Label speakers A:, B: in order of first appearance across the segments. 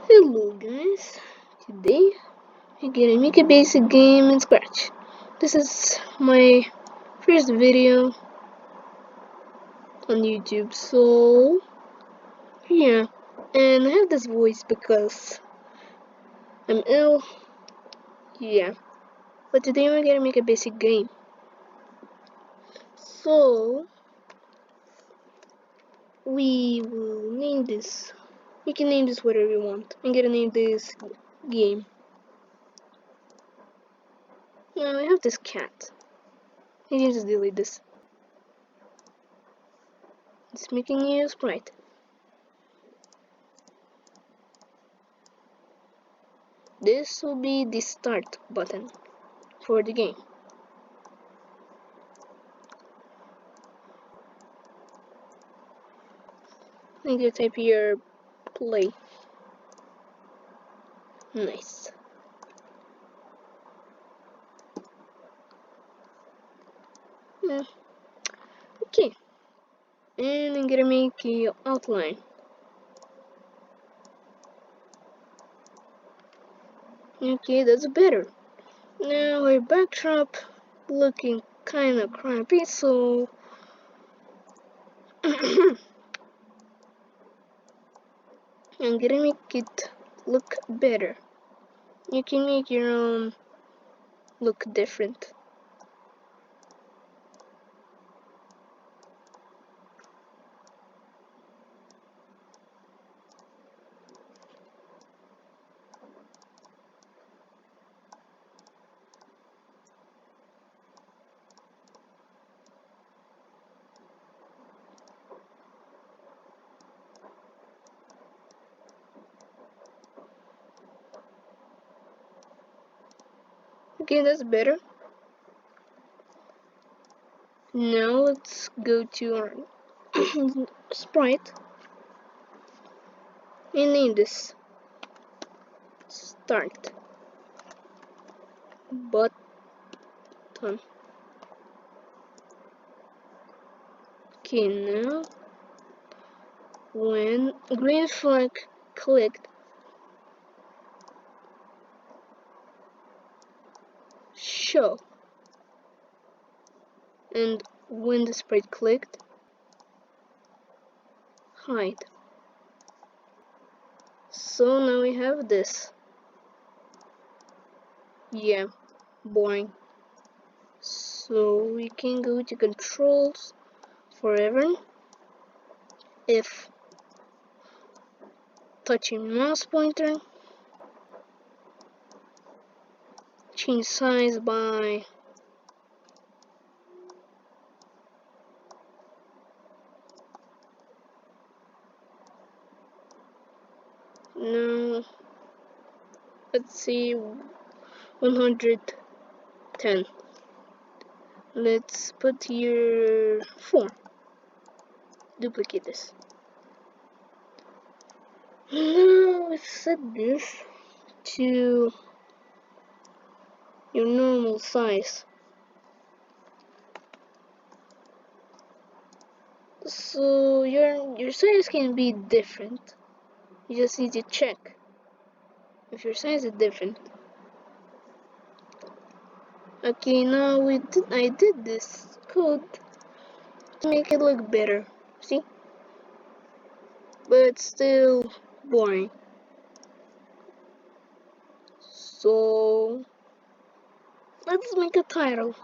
A: Hello guys, today we're gonna make a basic game in Scratch. This is my first video on YouTube, so yeah, and I have this voice because I'm ill, yeah, but today we're gonna make a basic game. So, we will name this, we can name this whatever we want. I'm gonna name this game. Now I have this cat, I can just delete this. It's making you sprite. This will be the start button for the game. And you type here play. Nice. Yeah. Okay. And I'm gonna make a outline. Okay, that's better. Now our backdrop looking kinda crappy, so I'm gonna make it look better. You can make your own look different. Okay, that's better. Now let's go to our sprite and name this start button. Okay, now when green flag clicked, show, and when the sprite clicked, hide. So now we have this. Yeah, boring. So we can go to controls forever. If touching mouse pointer, change size by no, let's see 110. Let's put here 4. Duplicate this. Now let's set this to your normal size. So your size can be different. You just need to check if your size is different. Okay, now I did this code to make it look better. See? But it's still boring. So let's make a title.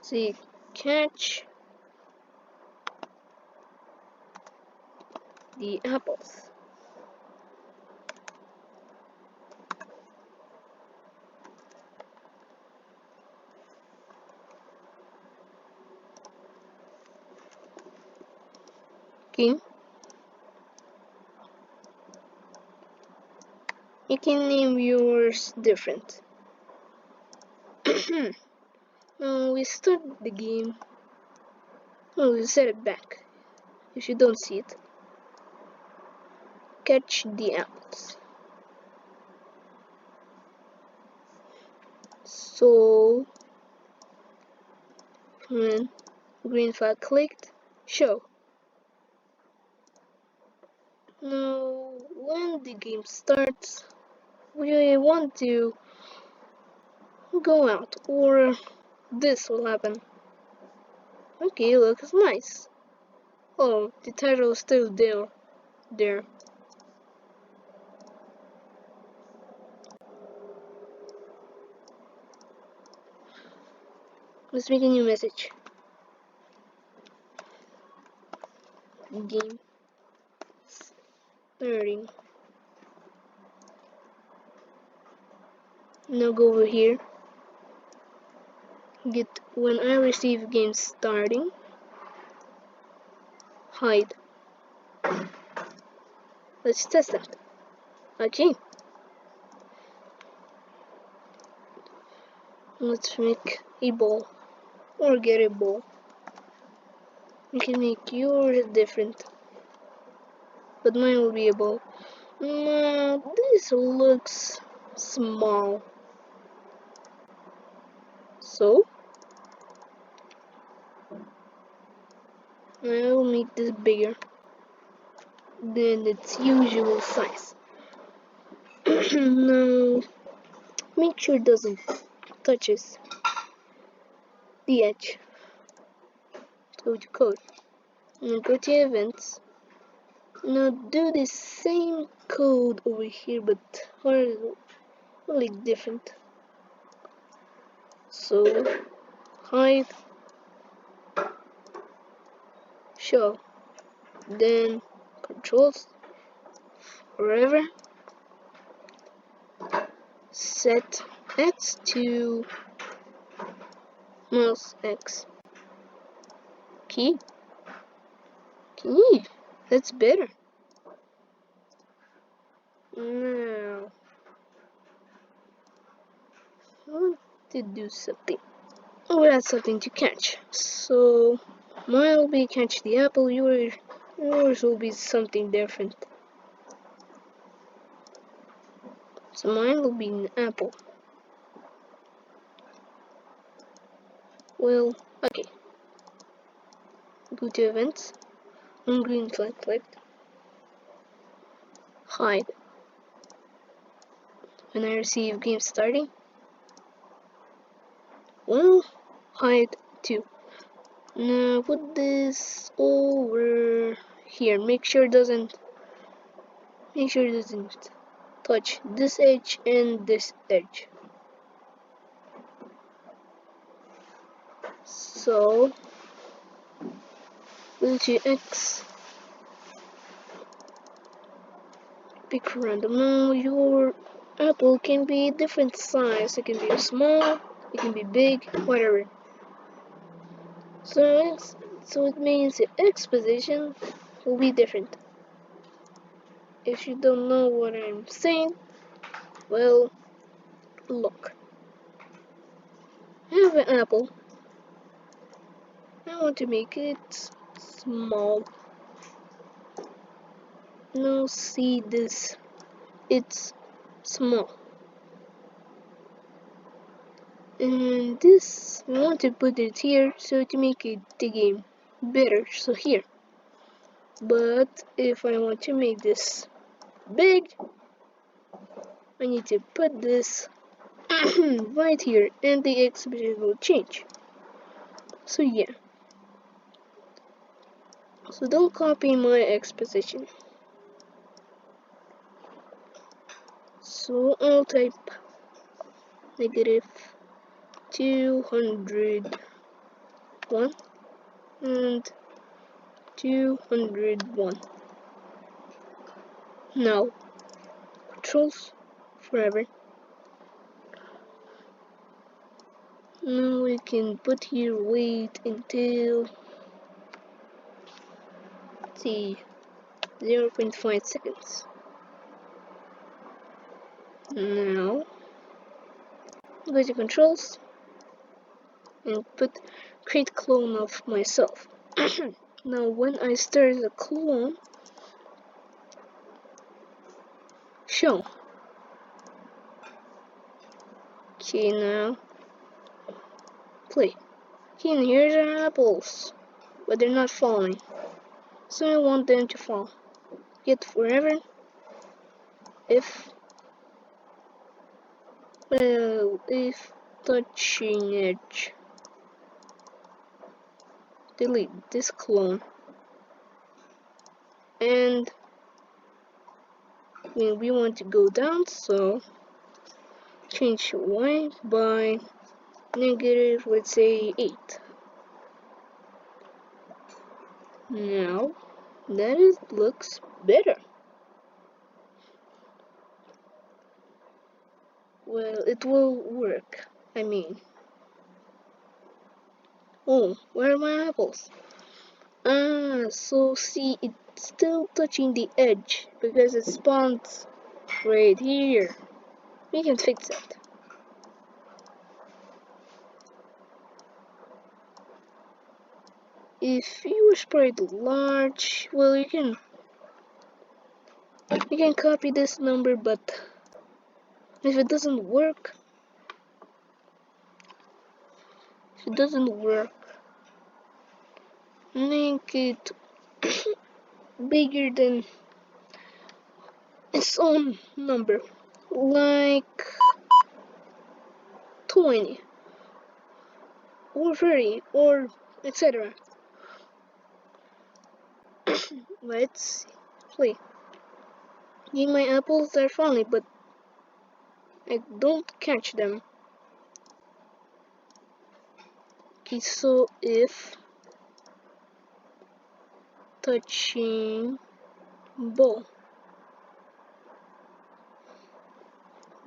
A: See, catch the apples. Okay. You can name yours different. Now we start the game. Oh, we set it back. If you don't see it, catch the apples. So when green flag clicked, show. Now, when the game starts, we want to go out, or this will happen. Okay, looks nice. Oh, the title is still there. Let's make a new message. Game starting. Now go over here. Get when I receive game starting. Hide. Let's test that. Okay. Let's make a ball. Or get a ball. You can make yours different. But mine will be a ball. No, this looks small. So I'll make this bigger than its usual size. Now make sure it doesn't touches the edge. Go to code. Now go to events. Now do the same code over here but hardly different. So hide, show, then controls forever, set X to mouse X, key, that's better. Now I want to do something. Oh, that's something to catch. So mine will be catch the apple, yours will be something different. So mine will be an apple. Well, okay. Go to events. On green flag clicked. Hide. When I receive game starting. Well, hide too. Now put this over here. Make sure it doesn't touch this edge and this edge. So go to X. Pick random. Now your apple can be different size. It can be small, it can be big, whatever. So it means the X position will be different. If you don't know what I'm saying, well, look. I have an apple. I want to make it small. Now see this. It's small. And this, I want to put it here so to make it the game better. So here. But if I want to make this big, I need to put this right here and the X position will change. So yeah. So don't copy my X position. So I'll type -201 and 201. Now controls forever. Now we can put here wait until 0.5 seconds. Now go to controls and put create clone of myself. Now when I start the clone, show. Okay, now play. Okay, and here's our apples, but they're not falling, so I want them to fall. it forever if, well, if touching edge. Delete this clone. And we want to go down, so change y by negative, let's say 8. Now that looks better. Well, it will work. I mean, oh, where are my apples? So see, it's still touching the edge because it spawns right here. We can fix it. If you sprite large, well, you can copy this number, but if it doesn't work, make it bigger than its own number, like 20 or 30 or etc. Let's play. My apples are funny, but I don't catch them. Okay, so if touching ball,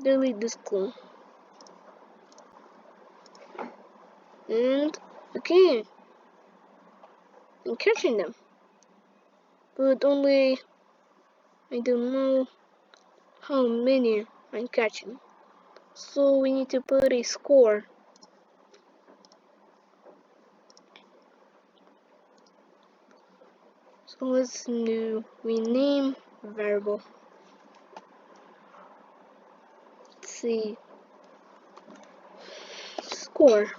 A: delete this clone. And okay, I'm catching them, but only I don't know how many I'm catching. So we need to put a score. So let's rename variable. Let's see, score.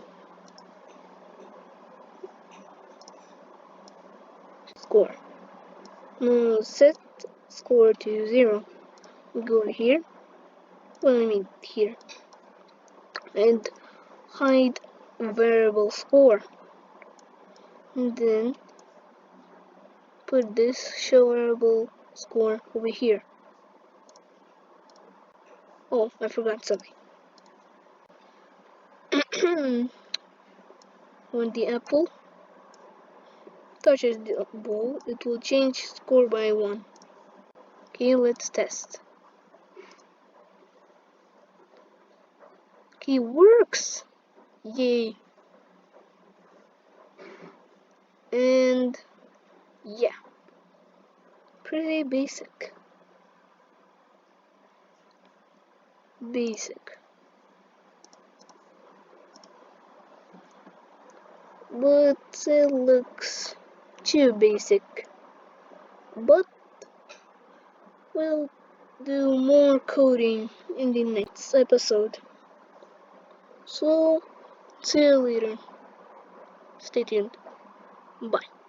A: No, set score to 0. We go here. Well, I mean here, and hide variable score. And then put this show variable score over here. Oh, I forgot something. When the apple touches the ball, it will change score by 1. Okay, let's test. Okay, works! Yay! And yeah, pretty basic. But it looks too basic. But we'll do more coding in the next episode. So, see you later. Stay tuned. Bye.